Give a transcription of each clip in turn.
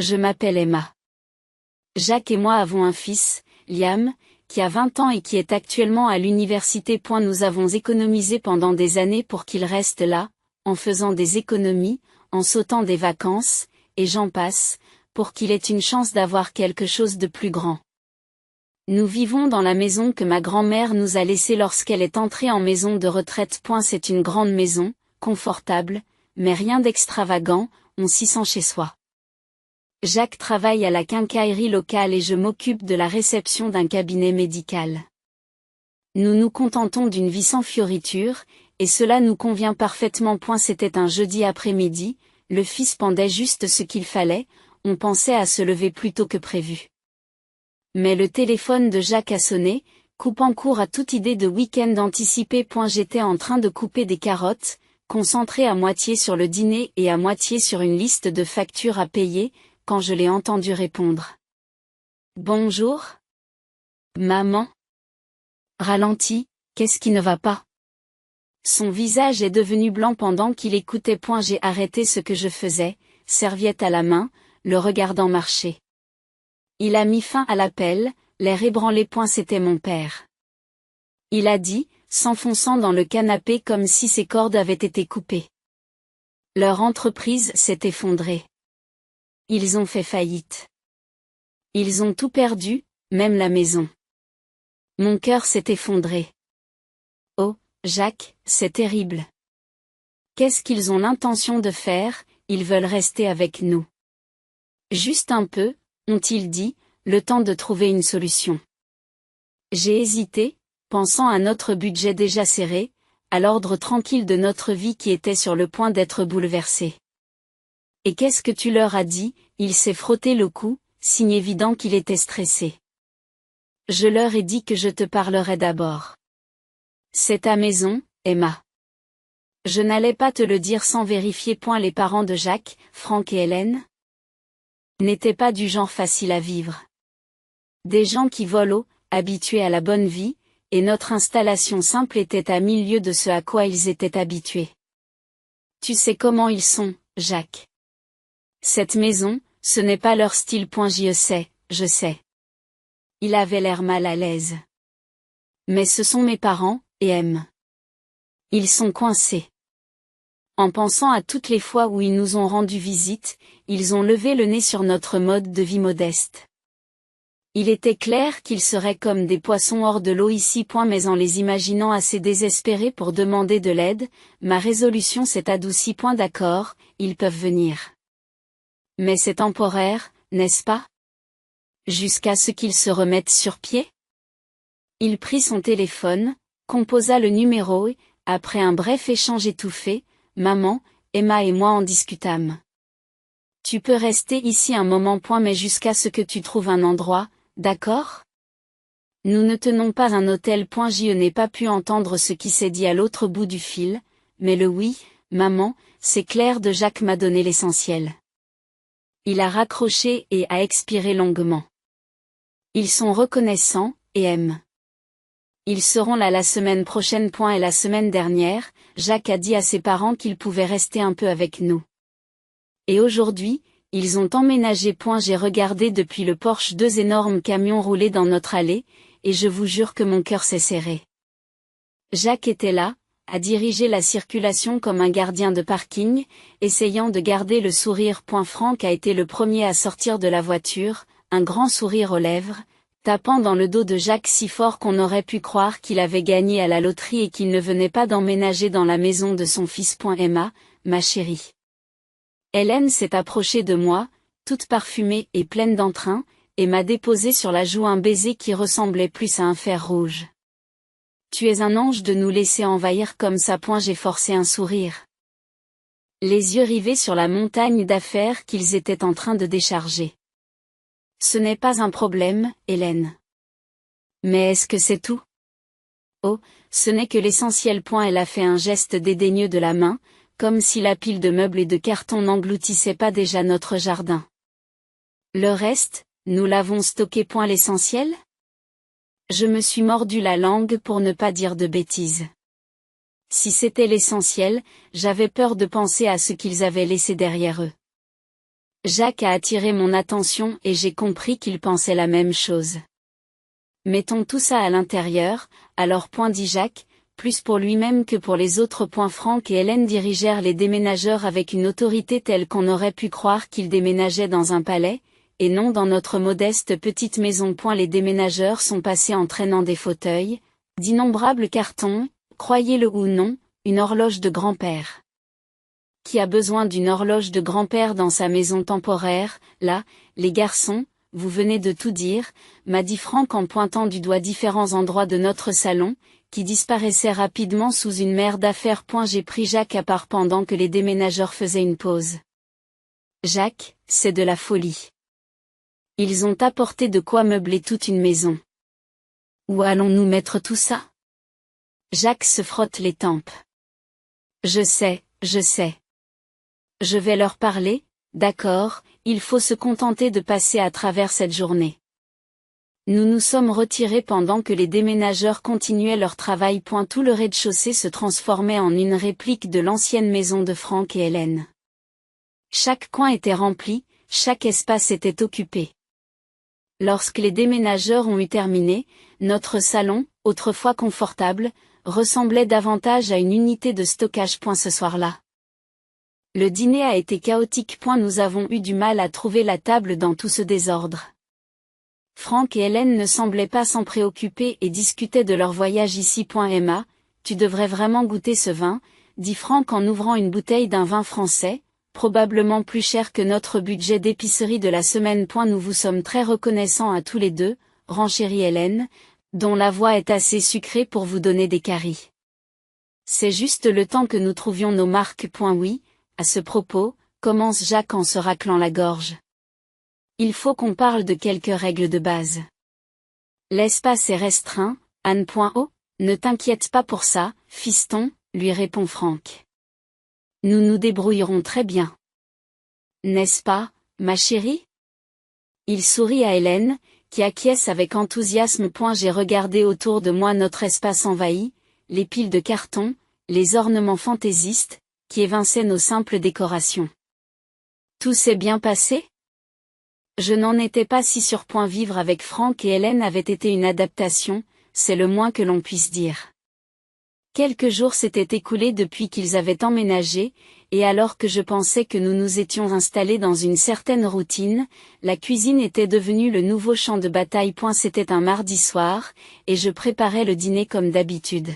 Je m'appelle Emma. Jacques et moi avons un fils, Liam, qui a 20 ans et qui est actuellement à l'université. Nous avons économisé pendant des années pour qu'il reste là, en faisant des économies, en sautant des vacances, et j'en passe, pour qu'il ait une chance d'avoir quelque chose de plus grand. Nous vivons dans la maison que ma grand-mère nous a laissée lorsqu'elle est entrée en maison de retraite. C'est une grande maison, confortable, mais rien d'extravagant, on s'y sent chez soi. Jacques travaille à la quincaillerie locale et je m'occupe de la réception d'un cabinet médical. Nous nous contentons d'une vie sans fioritures, et cela nous convient parfaitement. C'était un jeudi après-midi, le fils pendait juste ce qu'il fallait, on pensait à se lever plus tôt que prévu. Mais le téléphone de Jacques a sonné, coupant court à toute idée de week-end anticipé. J'étais en train de couper des carottes, concentré à moitié sur le dîner et à moitié sur une liste de factures à payer, quand je l'ai entendu répondre. Bonjour. Maman. Ralentis, qu'est-ce qui ne va pas? Son visage est devenu blanc pendant qu'il écoutait. J'ai arrêté ce que je faisais, serviette à la main, le regardant marcher. Il a mis fin à l'appel, l'air ébranlé. C'était mon père. Il a dit, s'enfonçant dans le canapé comme si ses cordes avaient été coupées. Leur entreprise s'est effondrée. Ils ont fait faillite. Ils ont tout perdu, même la maison. Mon cœur s'est effondré. Oh, Jacques, c'est terrible. Qu'est-ce qu'ils ont l'intention de faire? Ils veulent rester avec nous. Juste un peu, ont-ils dit, le temps de trouver une solution. J'ai hésité, pensant à notre budget déjà serré, à l'ordre tranquille de notre vie qui était sur le point d'être bouleversée. Et qu'est-ce que tu leur as dit? Il s'est frotté le cou, signe évident qu'il était stressé. Je leur ai dit que je te parlerai d'abord. C'est ta maison, Emma. Je n'allais pas te le dire sans vérifier. Les parents de Jacques, Franck et Hélène, n'étaient pas du genre facile à vivre. Des gens qui volent haut, habitués à la bonne vie, et notre installation simple était à 1000 lieues de ce à quoi ils étaient habitués. Tu sais comment ils sont, Jacques. Cette maison, ce n'est pas leur style. Je sais. Il avait l'air mal à l'aise. Mais ce sont mes parents, et aiment. Ils sont coincés. En pensant à toutes les fois où ils nous ont rendu visite, ils ont levé le nez sur notre mode de vie modeste. Il était clair qu'ils seraient comme des poissons hors de l'eau ici. Mais en les imaginant assez désespérés pour demander de l'aide, ma résolution s'est adoucie. D'accord, ils peuvent venir. Mais c'est temporaire, n'est-ce pas? Jusqu'à ce qu'ils se remettent sur pied? Il prit son téléphone, composa le numéro et, après un bref échange étouffé, maman, Emma et moi en discutâmes. Tu peux rester ici un moment. Mais jusqu'à ce que tu trouves un endroit, d'accord? Nous ne tenons pas un hôtel. Je n'ai pas pu entendre ce qui s'est dit à l'autre bout du fil, mais le oui, maman, c'est clair de Jacques m'a donné l'essentiel. Il a raccroché et a expiré longuement. Ils sont reconnaissants, et aiment. Ils seront là la semaine prochaine. Et la semaine dernière, Jacques a dit à ses parents qu'ils pouvaient rester un peu avec nous. Et aujourd'hui, ils ont emménagé. J'ai regardé depuis le porche 2 énormes camions rouler dans notre allée, et je vous jure que mon cœur s'est serré. Jacques était là, à diriger la circulation comme un gardien de parking, essayant de garder le sourire. Franck a été le premier à sortir de la voiture, un grand sourire aux lèvres, tapant dans le dos de Jacques si fort qu'on aurait pu croire qu'il avait gagné à la loterie et qu'il ne venait pas d'emménager dans la maison de son fils. Emma, ma chérie. Hélène s'est approchée de moi, toute parfumée et pleine d'entrain, et m'a déposé sur la joue un baiser qui ressemblait plus à un fer rouge. Tu es un ange de nous laisser envahir comme ça. J'ai forcé un sourire. Les yeux rivés sur la montagne d'affaires qu'ils étaient en train de décharger. Ce n'est pas un problème, Hélène. Mais est-ce que c'est tout? Oh, ce n'est que l'essentiel. Elle a fait un geste dédaigneux de la main, comme si la pile de meubles et de cartons n'engloutissait pas déjà notre jardin. Le reste, nous l'avons stocké. L'essentiel? Je me suis mordu la langue pour ne pas dire de bêtises. Si c'était l'essentiel, j'avais peur de penser à ce qu'ils avaient laissé derrière eux. Jacques a attiré mon attention et j'ai compris qu'il pensait la même chose. Mettons tout ça à l'intérieur, alors dit Jacques, plus pour lui-même que pour les autres. Franck et Hélène dirigèrent les déménageurs avec une autorité telle qu'on aurait pu croire qu'ils déménageaient dans un palais, et non dans notre modeste petite maison. Les déménageurs sont passés en traînant des fauteuils, d'innombrables cartons, croyez-le ou non, une horloge de grand-père. Qui a besoin d'une horloge de grand-père dans sa maison temporaire? Là, les garçons, vous venez de tout dire, m'a dit Franck en pointant du doigt différents endroits de notre salon, qui disparaissaient rapidement sous une mer d'affaires. J'ai pris Jacques à part pendant que les déménageurs faisaient une pause. Jacques, c'est de la folie. Ils ont apporté de quoi meubler toute une maison. Où allons-nous mettre tout ça? Jacques se frotte les tempes. Je sais. Je vais leur parler, d'accord, il faut se contenter de passer à travers cette journée. Nous nous sommes retirés pendant que les déménageurs continuaient leur travail. Tout le rez-de-chaussée se transformait en une réplique de l'ancienne maison de Franck et Hélène. Chaque coin était rempli, chaque espace était occupé. Lorsque les déménageurs ont eu terminé, notre salon, autrefois confortable, ressemblait davantage à une unité de stockage. Ce soir-là, le dîner a été chaotique. Nous avons eu du mal à trouver la table dans tout ce désordre. Franck et Hélène ne semblaient pas s'en préoccuper et discutaient de leur voyage ici. Emma, tu devrais vraiment goûter ce vin, dit Franck en ouvrant une bouteille d'un vin français, probablement plus cher que notre budget d'épicerie de la semaine. Nous vous sommes très reconnaissants à tous les deux, renchérit Hélène, dont la voix est assez sucrée pour vous donner des caries. C'est juste le temps que nous trouvions nos marques. Oui, à ce propos, commence Jacques en se raclant la gorge. Il faut qu'on parle de quelques règles de base. L'espace est restreint, Anne. Oh, ne t'inquiète pas pour ça, fiston, lui répond Franck. Nous nous débrouillerons très bien. N'est-ce pas, ma chérie? Il sourit à Hélène, qui acquiesce avec enthousiasme. J'ai regardé autour de moi notre espace envahi, les piles de carton, les ornements fantaisistes, qui évinçaient nos simples décorations. Tout s'est bien passé? Je n'en étais pas si sûr. Vivre avec Franck et Hélène avait été une adaptation, c'est le moins que l'on puisse dire. Quelques jours s'étaient écoulés depuis qu'ils avaient emménagé, et alors que je pensais que nous nous étions installés dans une certaine routine, la cuisine était devenue le nouveau champ de bataille. C'était un mardi soir, et je préparais le dîner comme d'habitude.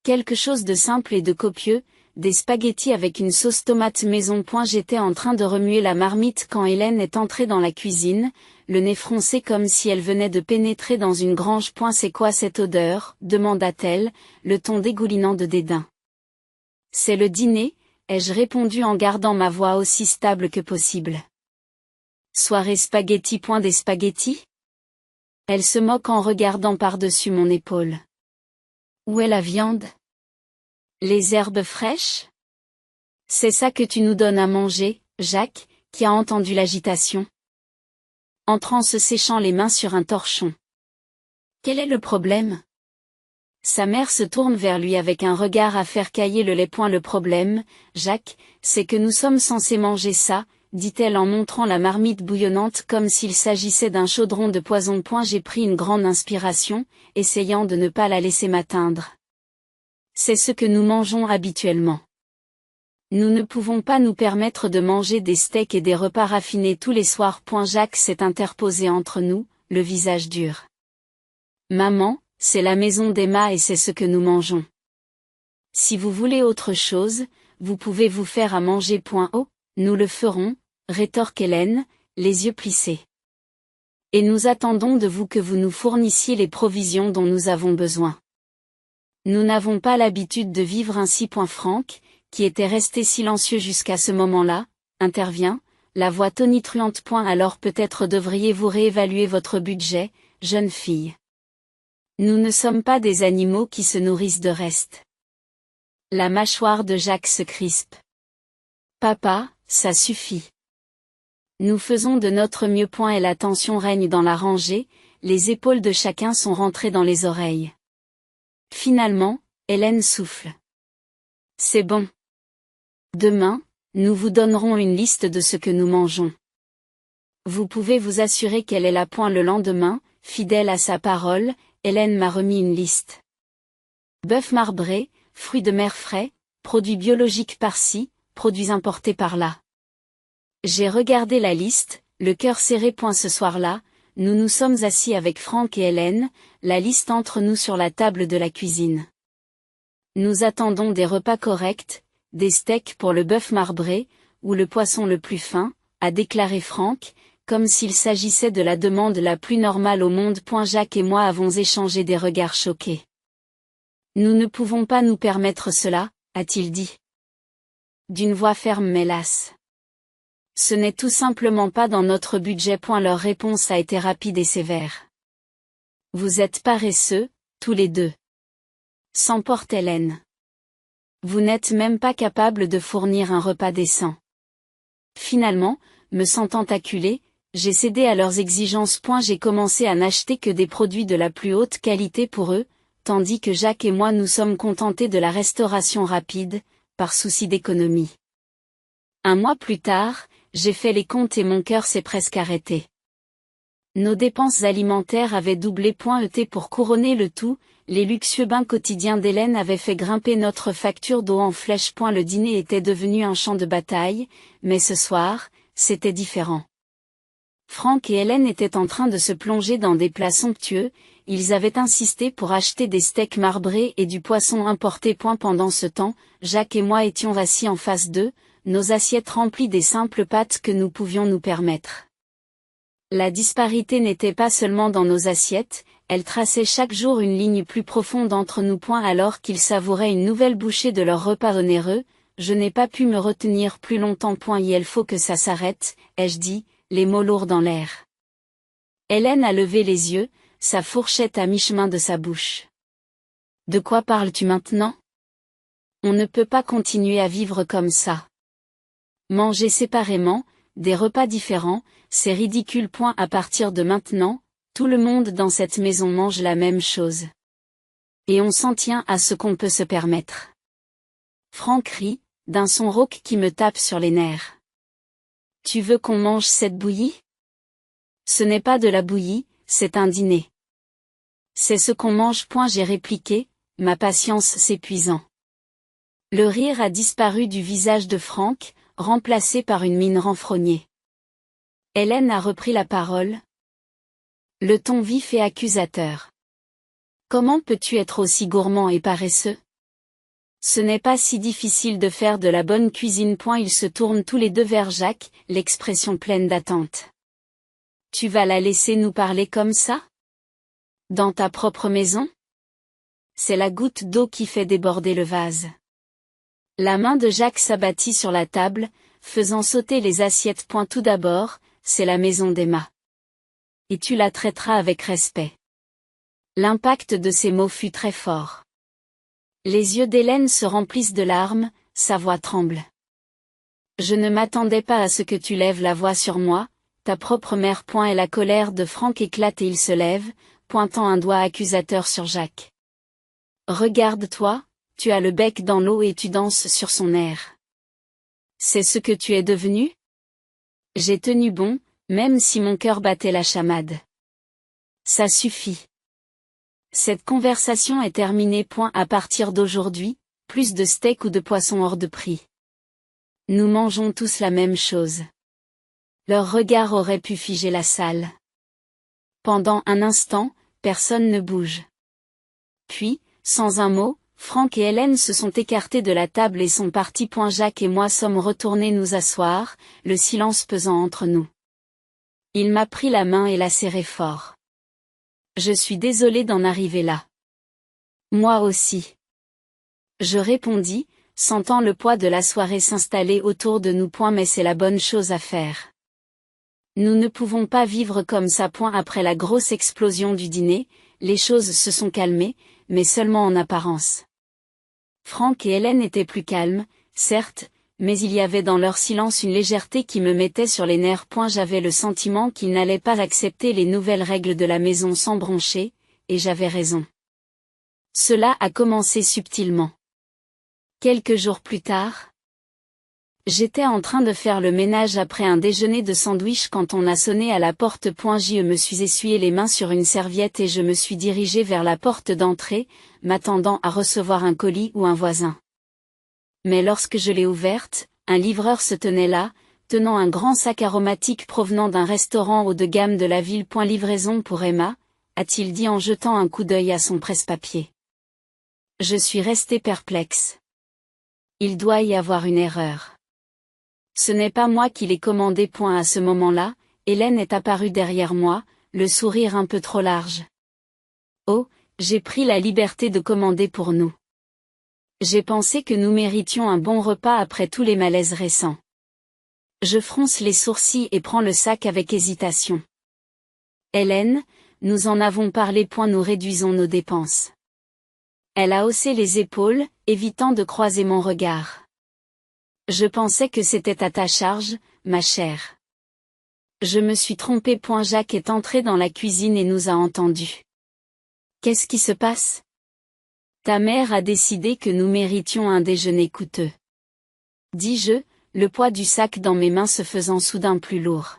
Quelque chose de simple et de copieux, des spaghettis avec une sauce tomate maison. J'étais en train de remuer la marmite quand Hélène est entrée dans la cuisine, le nez froncé comme si elle venait de pénétrer dans une grange. C'est quoi cette odeur? Demanda-t-elle, le ton dégoulinant de dédain. C'est le dîner, ai-je répondu en gardant ma voix aussi stable que possible. Soirée spaghetti. Des spaghettis? Elle se moque en regardant par-dessus mon épaule. Où est la viande? Les herbes fraîches? C'est ça que tu nous donnes à manger, Jacques, qui a entendu l'agitation. Entrant se séchant les mains sur un torchon. Quel est le problème? Sa mère se tourne vers lui avec un regard à faire cailler le lait. Le problème, Jacques, c'est que nous sommes censés manger ça, dit-elle en montrant la marmite bouillonnante comme s'il s'agissait d'un chaudron de poison. J'ai pris une grande inspiration, essayant de ne pas la laisser m'atteindre. C'est ce que nous mangeons habituellement. Nous ne pouvons pas nous permettre de manger des steaks et des repas raffinés tous les soirs. Jacques s'est interposé entre nous, le visage dur. Maman, c'est la maison d'Emma et c'est ce que nous mangeons. Si vous voulez autre chose, vous pouvez vous faire à manger. Oh, nous le ferons, rétorque Hélène, les yeux plissés. Et nous attendons de vous que vous nous fournissiez les provisions dont nous avons besoin. Nous n'avons pas l'habitude de vivre ainsi. Franck, qui était resté silencieux jusqu'à ce moment-là, intervient, la voix tonitruante. Alors peut-être devriez-vous réévaluer votre budget, jeune fille. Nous ne sommes pas des animaux qui se nourrissent de restes. La mâchoire de Jacques se crispe. Papa, ça suffit. Nous faisons de notre mieux. Et la tension règne dans la rangée, les épaules de chacun sont rentrées dans les oreilles. Finalement, Hélène souffle. C'est bon. Demain, Nous vous donnerons une liste de ce que nous mangeons. Vous pouvez vous assurer qu'elle est là. Le lendemain, fidèle à sa parole, Hélène m'a remis une liste. Bœuf marbré, fruits de mer frais, produits biologiques par-ci, produits importés par-là. J'ai regardé la liste, le cœur serré. Ce soir-là, nous nous sommes assis avec Franck et Hélène, la liste entre nous sur la table de la cuisine. Nous attendons des repas corrects, des steaks pour le bœuf marbré, ou le poisson le plus fin, a déclaré Franck, comme s'il s'agissait de la demande la plus normale au monde. Jacques et moi avons échangé des regards choqués. Nous ne pouvons pas nous permettre cela, a-t-il dit. D'une voix ferme mais lasse. Ce n'est tout simplement pas dans notre budget. Leur réponse a été rapide et sévère. Vous êtes paresseux, tous les deux. S'emporte Hélène. Vous n'êtes même pas capable de fournir un repas décent. Finalement, me sentant acculée, j'ai cédé à leurs exigences. J'ai commencé à n'acheter que des produits de la plus haute qualité pour eux, tandis que Jacques et moi nous sommes contentés de la restauration rapide, par souci d'économie. Un mois plus tard, j'ai fait les comptes et mon cœur s'est presque arrêté. Nos dépenses alimentaires avaient doublé. Pour couronner le tout, les luxueux bains quotidiens d'Hélène avaient fait grimper notre facture d'eau en flèche. Le dîner était devenu un champ de bataille, mais ce soir, c'était différent. Franck et Hélène étaient en train de se plonger dans des plats somptueux, ils avaient insisté pour acheter des steaks marbrés et du poisson importé. Pendant ce temps, Jacques et moi étions assis en face d'eux, nos assiettes remplies des simples pâtes que nous pouvions nous permettre. La disparité n'était pas seulement dans nos assiettes, elle traçait chaque jour une ligne plus profonde entre nous. Alors qu'ils savouraient une nouvelle bouchée de leur repas onéreux, je n'ai pas pu me retenir plus longtemps. Il faut que ça s'arrête, ai-je dit, les mots lourds dans l'air. Hélène a levé les yeux, sa fourchette à mi-chemin de sa bouche. De quoi parles-tu maintenant? On ne peut pas continuer à vivre comme ça. Manger séparément, des repas différents, c'est ridicule. À partir de maintenant, tout le monde dans cette maison mange la même chose. Et on s'en tient à ce qu'on peut se permettre. Franck rit, d'un son rauque qui me tape sur les nerfs. Tu veux qu'on mange cette bouillie? Ce n'est pas de la bouillie, c'est un dîner. C'est ce qu'on mange. J'ai répliqué, ma patience s'épuisant. Le rire a disparu du visage de Franck, remplacé par une mine renfrognée. Hélène a repris la parole. Le ton vif et accusateur. Comment peux-tu être aussi gourmand et paresseux? Ce n'est pas si difficile de faire de la bonne cuisine. Ils se tournent tous les deux vers Jacques, l'expression pleine d'attente. Tu vas la laisser nous parler comme ça? Dans ta propre maison? C'est la goutte d'eau qui fait déborder le vase. La main de Jacques s'abattit sur la table, faisant sauter les assiettes. Tout d'abord, c'est la maison d'Emma. Et tu la traiteras avec respect. L'impact de ces mots fut très fort. Les yeux d'Hélène se remplissent de larmes, sa voix tremble. Je ne m'attendais pas à ce que tu lèves la voix sur moi, ta propre mère. Et la colère de Franck éclate et il se lève, pointant un doigt accusateur sur Jacques. Regarde-toi, tu as le bec dans l'eau et tu danses sur son air. C'est ce que tu es devenu? J'ai tenu bon, même si mon cœur battait la chamade. Ça suffit. Cette conversation est terminée. À partir d'aujourd'hui, plus de steak ou de poisson hors de prix. Nous mangeons tous la même chose. Leur regard aurait pu figer la salle. Pendant un instant, personne ne bouge. Puis, sans un mot, Franck et Hélène se sont écartés de la table et sont partis. Jacques et moi sommes retournés nous asseoir, le silence pesant entre nous. Il m'a pris la main et l'a serrée fort. Je suis désolée d'en arriver là. Moi aussi. Je répondis, sentant le poids de la soirée s'installer autour de nous. Mais c'est la bonne chose à faire. Nous ne pouvons pas vivre comme ça. Après la grosse explosion du dîner, les choses se sont calmées, mais seulement en apparence. Franck et Hélène étaient plus calmes, certes, mais il y avait dans leur silence une légèreté qui me mettait sur les nerfs. J'avais le sentiment qu'ils n'allaient pas accepter les nouvelles règles de la maison sans broncher, et j'avais raison. Cela a commencé subtilement. Quelques jours plus tard, J'étais en train de faire le ménage après un déjeuner de sandwich quand on a sonné à la porte. Je me suis essuyé les mains sur une serviette et je me suis dirigé vers la porte d'entrée, m'attendant à recevoir un colis ou un voisin. Mais lorsque je l'ai ouverte, un livreur se tenait là, tenant un grand sac aromatique provenant d'un restaurant haut de gamme de la ville. Livraison pour Emma, a-t-il dit en jetant un coup d'œil à son presse-papier. Je suis resté perplexe. Il doit y avoir une erreur. Ce n'est pas moi qui l'ai commandé. À ce moment-là, Hélène est apparue derrière moi, le sourire un peu trop large. Oh, j'ai pris la liberté de commander pour nous. J'ai pensé que nous méritions un bon repas après tous les malaises récents. Je fronce les sourcils et prends le sac avec hésitation. Hélène, nous en avons parlé. Nous réduisons nos dépenses. Elle a haussé les épaules, évitant de croiser mon regard. Je pensais que c'était à ta charge, ma chère. Je me suis trompée. Jacques est entré dans la cuisine et nous a entendus. Qu'est-ce qui se passe? Ta mère a décidé que nous méritions un déjeuner coûteux. Dis-je, le poids du sac dans mes mains se faisant soudain plus lourd.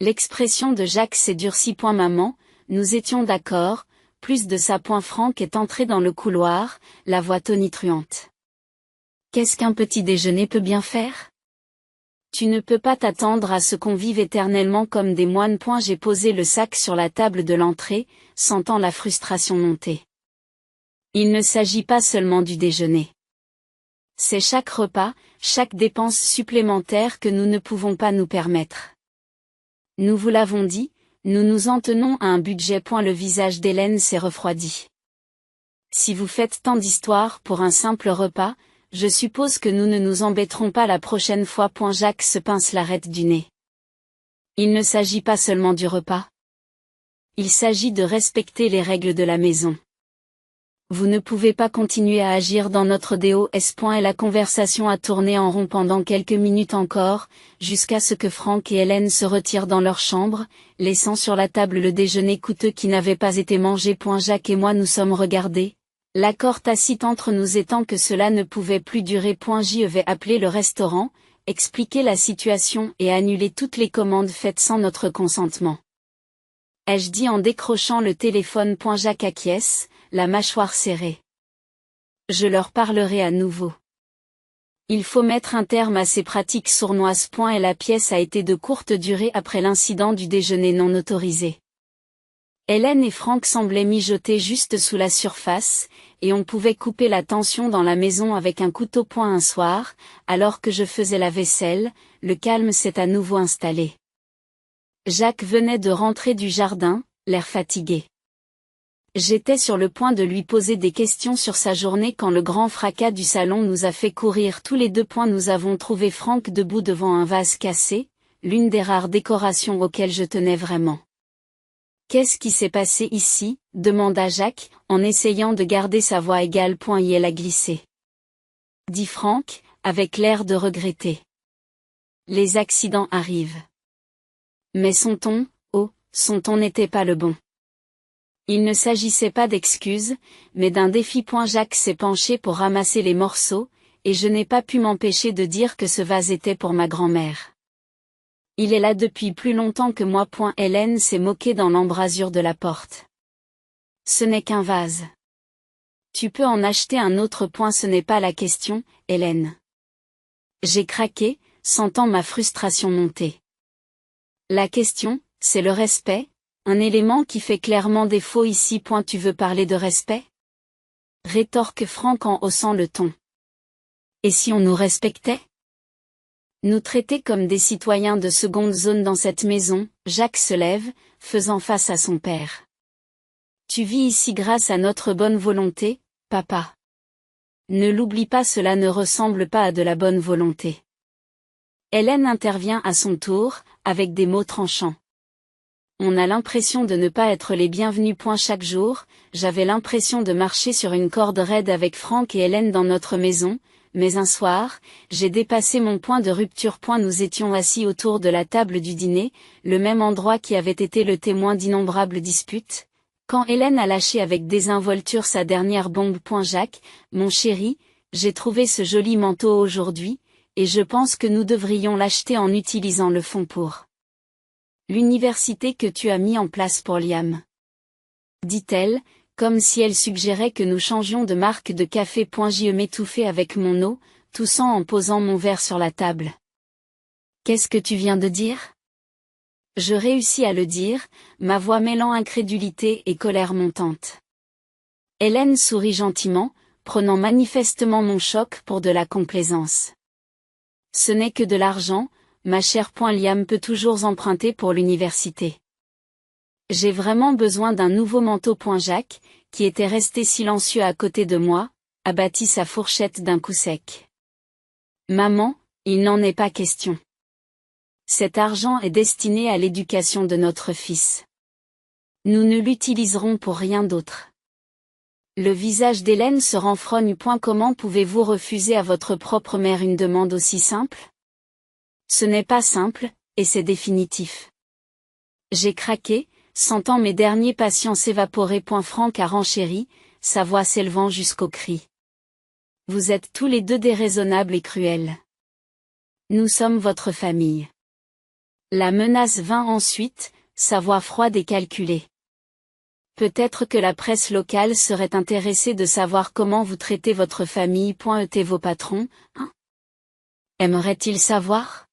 L'expression de Jacques s'est durcie. Maman, nous étions d'accord, plus de ça. Franck est entré dans le couloir, la voix tonitruante. Qu'est-ce qu'un petit déjeuner peut bien faire? Tu ne peux pas t'attendre à ce qu'on vive éternellement comme des moines. J'ai posé le sac sur la table de l'entrée, sentant la frustration monter. Il ne s'agit pas seulement du déjeuner. C'est chaque repas, chaque dépense supplémentaire que nous ne pouvons pas nous permettre. Nous vous l'avons dit, nous nous en tenons à un budget. Le visage d'Hélène s'est refroidi. Si vous faites tant d'histoires pour un simple repas, je suppose que nous ne nous embêterons pas la prochaine fois. Jacques se pince l'arête du nez. Il ne s'agit pas seulement du repas. Il s'agit de respecter les règles de la maison. Vous ne pouvez pas continuer à agir dans notre DOS. Et la conversation a tourné en rond pendant quelques minutes encore, jusqu'à ce que Franck et Hélène se retirent dans leur chambre, laissant sur la table le déjeuner coûteux qui n'avait pas été mangé. Jacques et moi nous sommes regardés. L'accord tacite entre nous étant que cela ne pouvait plus durer. J'y vais appeler le restaurant, expliquer la situation et annuler toutes les commandes faites sans notre consentement. Ai-je dit en décrochant le téléphone. Jacques acquiesce, la mâchoire serrée. Je leur parlerai à nouveau. Il faut mettre un terme à ces pratiques sournoises. Et la pièce a été de courte durée après l'incident du déjeuner non autorisé. Hélène et Franck semblaient mijoter juste sous la surface, et on pouvait couper la tension dans la maison avec un couteau. Un soir, alors que je faisais la vaisselle, le calme s'est à nouveau installé. Jacques venait de rentrer du jardin, l'air fatigué. J'étais sur le point de lui poser des questions sur sa journée quand le grand fracas du salon nous a fait courir tous les deux. Nous avons trouvé Franck debout devant un vase cassé, l'une des rares décorations auxquelles je tenais vraiment. Qu'est-ce qui s'est passé ici? Demanda Jacques, en essayant de garder sa voix égale. Elle a glissé. Dit Franck, avec l'air de regretter. Les accidents arrivent. Mais son ton n'était pas le bon. Il ne s'agissait pas d'excuses, mais d'un défi. Jacques s'est penché pour ramasser les morceaux, et je n'ai pas pu m'empêcher de dire que ce vase était pour ma grand-mère. Il est là depuis plus longtemps que moi. Hélène s'est moquée dans l'embrasure de la porte. Ce n'est qu'un vase. Tu peux en acheter un autre. Ce n'est pas la question, Hélène. J'ai craqué, sentant ma frustration monter. La question, c'est le respect, un élément qui fait clairement défaut ici. Tu veux parler de respect? Rétorque Franck en haussant le ton. Et si on nous respectait? Nous traiter comme des citoyens de seconde zone dans cette maison. Jacques se lève, faisant face à son père. Tu vis ici grâce à notre bonne volonté, papa. Ne l'oublie pas, cela ne ressemble pas à de la bonne volonté. Hélène intervient à son tour, avec des mots tranchants. On a l'impression de ne pas être les bienvenus. Chaque jour, j'avais l'impression de marcher sur une corde raide avec Franck et Hélène dans notre maison, mais un soir, j'ai dépassé mon point de rupture. Nous étions assis autour de la table du dîner, le même endroit qui avait été le témoin d'innombrables disputes, quand Hélène a lâché avec désinvolture sa dernière bombe. Jacques, mon chéri, j'ai trouvé ce joli manteau aujourd'hui, et je pense que nous devrions l'acheter en utilisant le fonds pour l'université que tu as mis en place pour Liam. Dit-elle, comme si elle suggérait que nous changions de marque de café. Je m'étouffais avec mon eau, toussant en posant mon verre sur la table. Qu'est-ce que tu viens de dire? Je réussis à le dire, ma voix mêlant incrédulité et colère montante. Hélène sourit gentiment, prenant manifestement mon choc pour de la complaisance. Ce n'est que de l'argent, ma chère. Liam peut toujours emprunter pour l'université. J'ai vraiment besoin d'un nouveau manteau. Jacques, qui était resté silencieux à côté de moi, abattit sa fourchette d'un coup sec. Maman, il n'en est pas question. Cet argent est destiné à l'éducation de notre fils. Nous ne l'utiliserons pour rien d'autre. Le visage d'Hélène se renfrogne. Comment pouvez-vous refuser à votre propre mère une demande aussi simple? Ce n'est pas simple, et c'est définitif. J'ai craqué, sentant mes derniers patients s'évaporer. Franck a renchéri, sa voix s'élevant jusqu'au cri. Vous êtes tous les deux déraisonnables et cruels. Nous sommes votre famille. La menace vint ensuite, sa voix froide et calculée. Peut-être que la presse locale serait intéressée de savoir comment vous traitez votre famille. Et vos patrons, hein? Aimeraient-ils savoir?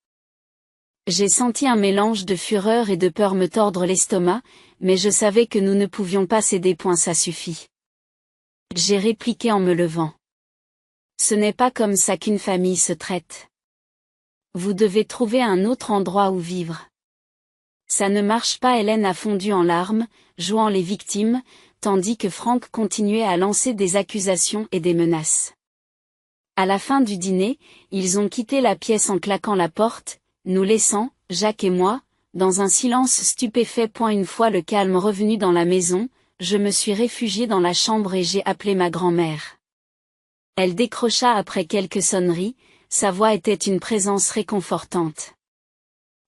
J'ai senti un mélange de fureur et de peur me tordre l'estomac, mais je savais que nous ne pouvions pas céder. Ça suffit. J'ai répliqué en me levant. Ce n'est pas comme ça qu'une famille se traite. Vous devez trouver un autre endroit où vivre. Ça ne marche pas. Hélène a fondu en larmes, jouant les victimes, tandis que Franck continuait à lancer des accusations et des menaces. À la fin du dîner, ils ont quitté la pièce en claquant la porte, nous laissant, Jacques et moi, dans un silence stupéfait. Une fois le calme revenu dans la maison, je me suis réfugiée dans la chambre et j'ai appelé ma grand-mère. Elle décrocha après quelques sonneries, sa voix était une présence réconfortante.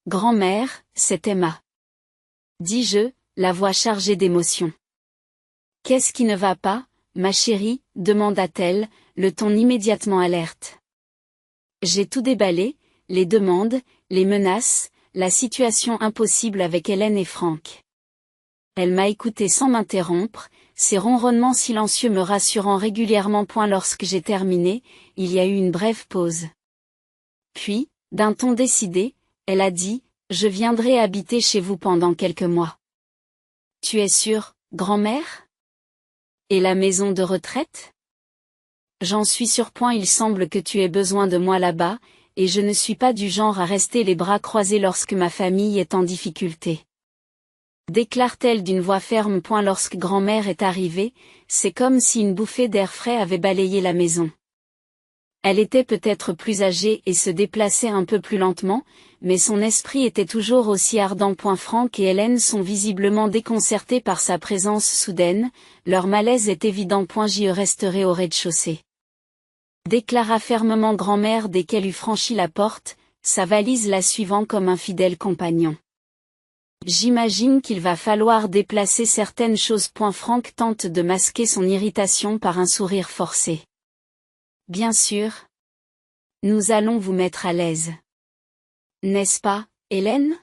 Grand-mère, c'est Emma. Dis-je, la voix chargée d'émotion. Qu'est-ce qui ne va pas, ma chérie, demanda-t-elle, le ton immédiatement alerte. J'ai tout déballé, les demandes, les menaces, la situation impossible avec Hélène et Franck. Elle m'a écouté sans m'interrompre, ses ronronnements silencieux me rassurant régulièrement. Lorsque j'ai terminé, il y a eu une brève pause. Puis, d'un ton décidé, elle a dit, je viendrai habiter chez vous pendant quelques mois. Tu es sûre, grand-mère? Et la maison de retraite? J'en suis sûre. Il semble que tu aies besoin de moi là-bas, et je ne suis pas du genre à rester les bras croisés lorsque ma famille est en difficulté. Déclare-t-elle d'une voix ferme. Lorsque grand-mère est arrivée, c'est comme si une bouffée d'air frais avait balayé la maison. Elle était peut-être plus âgée et se déplaçait un peu plus lentement, mais son esprit était toujours aussi ardent. Franck et Hélène sont visiblement déconcertés par sa présence soudaine, leur malaise est évident. J'y resterai au rez-de-chaussée. Déclara fermement grand-mère dès qu'elle eut franchi la porte, sa valise la suivant comme un fidèle compagnon. J'imagine qu'il va falloir déplacer certaines choses. Franck tente de masquer son irritation par un sourire forcé. Bien sûr. Nous allons vous mettre à l'aise. N'est-ce pas, Hélène?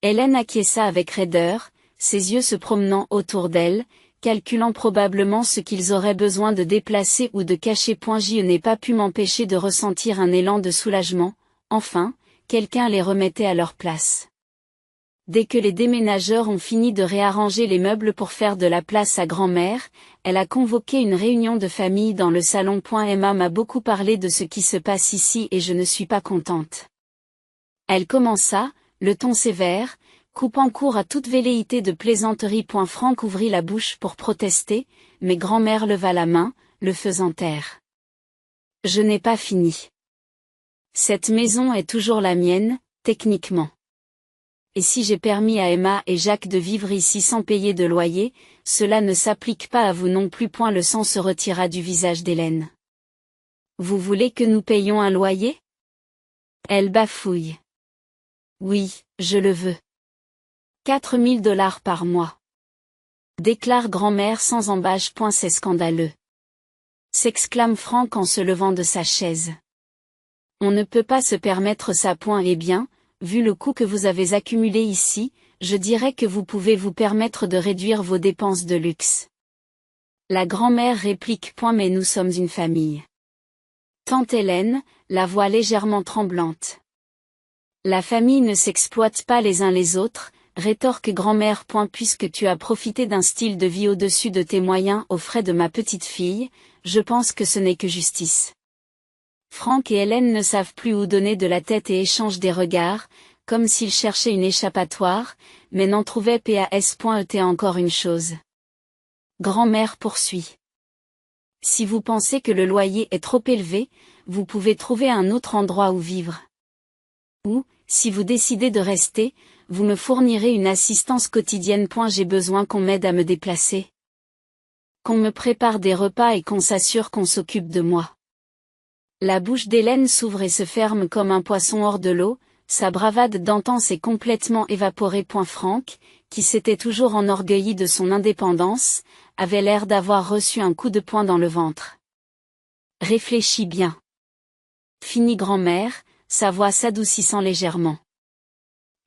Hélène acquiesça avec raideur, ses yeux se promenant autour d'elle, calculant probablement ce qu'ils auraient besoin de déplacer ou de cacher. Je n'ai pas pu m'empêcher de ressentir un élan de soulagement, enfin, quelqu'un les remettait à leur place. Dès que les déménageurs ont fini de réarranger les meubles pour faire de la place à grand-mère, elle a convoqué une réunion de famille dans le salon. Emma m'a beaucoup parlé de ce qui se passe ici et je ne suis pas contente. Elle commença, le ton sévère, coupant court à toute velléité de plaisanterie. Franck ouvrit la bouche pour protester, mais grand-mère leva la main, le faisant taire. Je n'ai pas fini. Cette maison est toujours la mienne, techniquement. Et si j'ai permis à Emma et Jacques de vivre ici sans payer de loyer, cela ne s'applique pas à vous non plus. Le sang se retira du visage d'Hélène. Vous voulez que nous payions un loyer? Elle bafouille. Oui, je le veux. 4 000 $ par mois. Déclare grand-mère sans embâche. C'est scandaleux. S'exclame Franck en se levant de sa chaise. On ne peut pas se permettre ça. Eh bien, vu le coût que vous avez accumulé ici, je dirais que vous pouvez vous permettre de réduire vos dépenses de luxe. La grand-mère réplique. Mais nous sommes une famille. Tante Hélène, la voix légèrement tremblante. La famille ne s'exploite pas les uns les autres, rétorque grand-mère. Puisque tu as profité d'un style de vie au-dessus de tes moyens aux frais de ma petite fille, je pense que ce n'est que justice. Franck et Hélène ne savent plus où donner de la tête et échangent des regards, comme s'ils cherchaient une échappatoire, mais n'en trouvaient pas. Encore une chose. Grand-mère poursuit. Si vous pensez que le loyer est trop élevé, vous pouvez trouver un autre endroit où vivre. Ou, si vous décidez de rester, vous me fournirez une assistance quotidienne. J'ai besoin qu'on m'aide à me déplacer. Qu'on me prépare des repas et qu'on s'assure qu'on s'occupe de moi. La bouche d'Hélène s'ouvre et se ferme comme un poisson hors de l'eau, sa bravade d'antan s'est complètement évaporée. Franck, qui s'était toujours enorgueilli de son indépendance, avait l'air d'avoir reçu un coup de poing dans le ventre. Réfléchis bien. Finit grand-mère, sa voix s'adoucissant légèrement.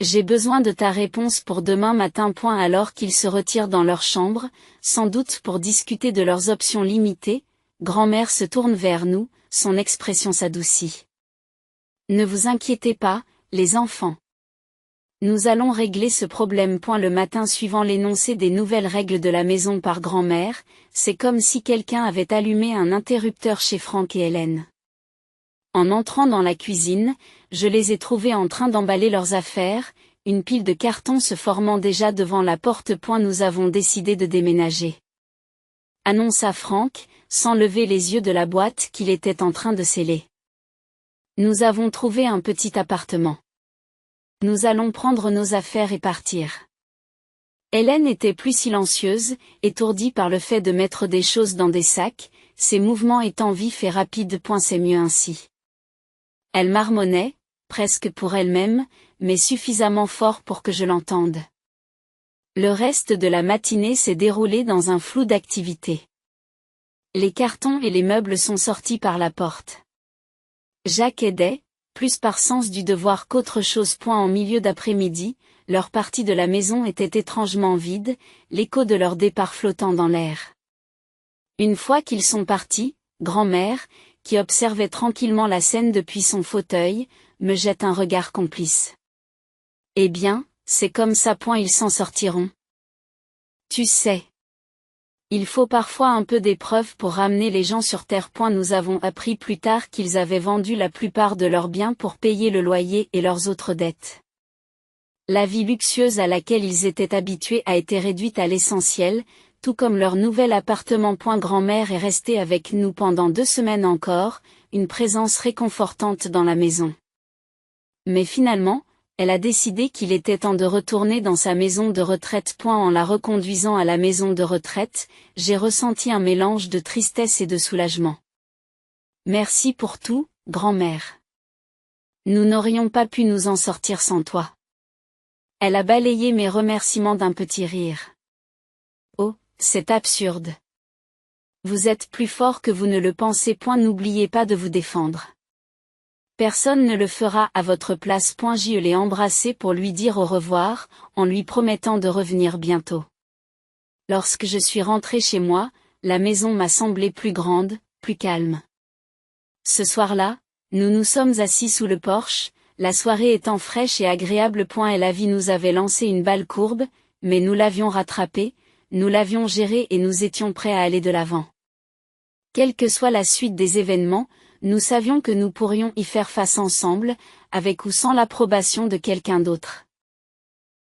J'ai besoin de ta réponse pour demain matin. Alors qu'ils se retirent dans leur chambre, sans doute pour discuter de leurs options limitées, grand-mère se tourne vers nous, son expression s'adoucit. Ne vous inquiétez pas, les enfants. Nous allons régler ce problème. Le matin suivant l'énoncé des nouvelles règles de la maison par grand-mère, c'est comme si quelqu'un avait allumé un interrupteur chez Franck et Hélène. En entrant dans la cuisine, je les ai trouvés en train d'emballer leurs affaires, une pile de cartons se formant déjà devant la porte. Nous avons décidé de déménager. Annonça Franck, sans lever les yeux de la boîte qu'il était en train de sceller. Nous avons trouvé un petit appartement. Nous allons prendre nos affaires et partir. Hélène était plus silencieuse, étourdie par le fait de mettre des choses dans des sacs, ses mouvements étant vifs et rapides. C'est mieux ainsi. Elle marmonnait, presque pour elle-même, mais suffisamment fort pour que je l'entende. Le reste de la matinée s'est déroulé dans un flou d'activités. Les cartons et les meubles sont sortis par la porte. Jacques aidait, plus par sens du devoir qu'autre chose. En milieu d'après-midi, leur partie de la maison était étrangement vide, l'écho de leur départ flottant dans l'air. Une fois qu'ils sont partis, grand-mère, qui observait tranquillement la scène depuis son fauteuil, me jette un regard complice. Eh bien, c'est comme ça. Ils s'en sortiront. Tu sais. Il faut parfois un peu d'épreuve pour ramener les gens sur terre. Nous avons appris plus tard qu'ils avaient vendu la plupart de leurs biens pour payer le loyer et leurs autres dettes. La vie luxueuse à laquelle ils étaient habitués a été réduite à l'essentiel, tout comme leur nouvel appartement. Grand-mère est restée avec nous pendant 2 semaines encore, une présence réconfortante dans la maison. Mais finalement, elle a décidé qu'il était temps de retourner dans sa maison de retraite. En la reconduisant à la maison de retraite, j'ai ressenti un mélange de tristesse et de soulagement. Merci pour tout, grand-mère. Nous n'aurions pas pu nous en sortir sans toi. Elle a balayé mes remerciements d'un petit rire. Oh, c'est absurde. Vous êtes plus fort que vous ne le pensez. N'oubliez pas de vous défendre. Personne ne le fera à votre place. Je l'ai embrassé pour lui dire au revoir, en lui promettant de revenir bientôt. Lorsque je suis rentré chez moi, la maison m'a semblé plus grande, plus calme. Ce soir-là, nous nous sommes assis sous le porche, la soirée étant fraîche et agréable. Et la vie nous avait lancé une balle courbe, mais nous l'avions rattrapée, nous l'avions gérée et nous étions prêts à aller de l'avant. Quelle que soit la suite des événements, nous savions que nous pourrions y faire face ensemble, avec ou sans l'approbation de quelqu'un d'autre.